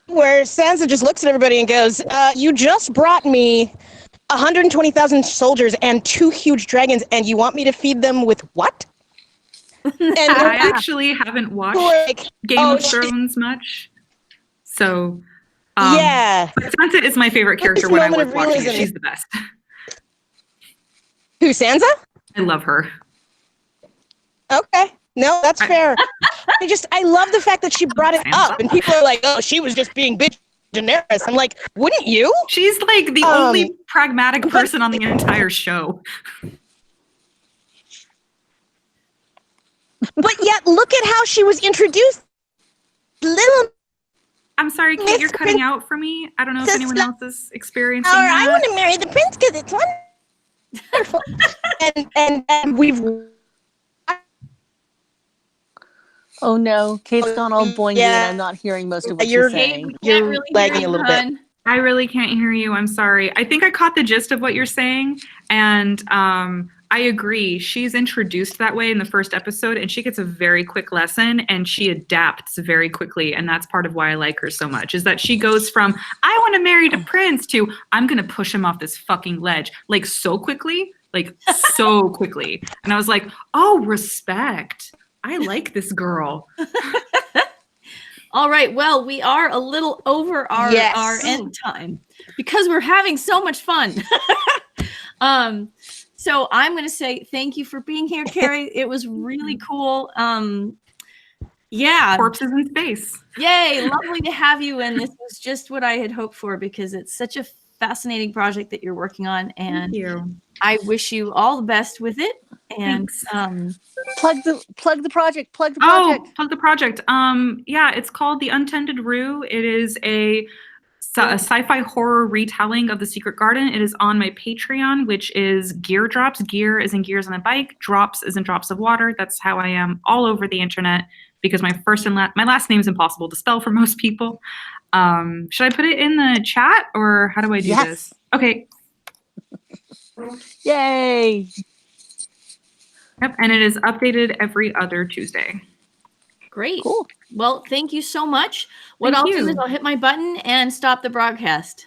[SPEAKER 5] where Sansa just looks at everybody and goes, you just brought me 120,000 soldiers and 2 huge dragons, and you want me to feed them with what? And
[SPEAKER 2] I actually haven't watched
[SPEAKER 5] like,
[SPEAKER 2] Game of Thrones much. So,
[SPEAKER 5] yeah.
[SPEAKER 2] But Sansa is my favorite character when I was watching it. She's the best.
[SPEAKER 5] Who, Sansa?
[SPEAKER 2] I love her.
[SPEAKER 5] Okay. No, that's fair. I love the fact that she brought it up, and people are like, oh, she was just being bitch Daenerys. I'm like, wouldn't you?
[SPEAKER 2] She's like the only pragmatic person on the entire show.
[SPEAKER 5] But yet, look at how she was introduced. Little.
[SPEAKER 2] I'm sorry, Kate, you're cutting out for me. I don't know if anyone else is experiencing
[SPEAKER 5] Or
[SPEAKER 2] that.
[SPEAKER 5] I want to marry the prince because it's wonderful. and we've.
[SPEAKER 4] Oh no, Kate's gone all boingy and I'm not hearing most of what you're saying.
[SPEAKER 5] You're
[SPEAKER 1] really
[SPEAKER 5] lagging a little bit.
[SPEAKER 2] I really can't hear you. I'm sorry. I think I caught the gist of what you're saying. And I agree. She's introduced that way in the first episode, and she gets a very quick lesson and she adapts very quickly. And that's part of why I like her so much, is that she goes from, I want to marry the prince, to I'm going to push him off this fucking ledge, like so quickly. And I was like, oh, respect. I like this girl.
[SPEAKER 1] All right. Well, we are a little over our end time because we're having so much fun. So I'm going to say thank you for being here, Carrie. It was really cool. Yeah.
[SPEAKER 2] Corpses in space.
[SPEAKER 1] Yay. Lovely to have you. And this was just what I had hoped for, because it's such a fascinating project that you're working on. And
[SPEAKER 2] Thank you.
[SPEAKER 1] I wish you all the best with it. And
[SPEAKER 4] plug the project. Plug the project.
[SPEAKER 2] Oh, plug the project. Yeah, it's called The Untended Rue. It is a sci-fi horror retelling of The Secret Garden. It is on my Patreon, which is Gear Drops. Gear is in gears on a bike. Drops is in drops of water. That's how I am all over the internet, because my first and my last name is impossible to spell for most people. Should I put it in the chat, or how do I do this? Okay.
[SPEAKER 4] Yay.
[SPEAKER 2] Yep, and it is updated every other Tuesday.
[SPEAKER 1] great.
[SPEAKER 4] Cool.
[SPEAKER 1] Well, thank you so much. What I'll do is I'll hit my button and stop the broadcast.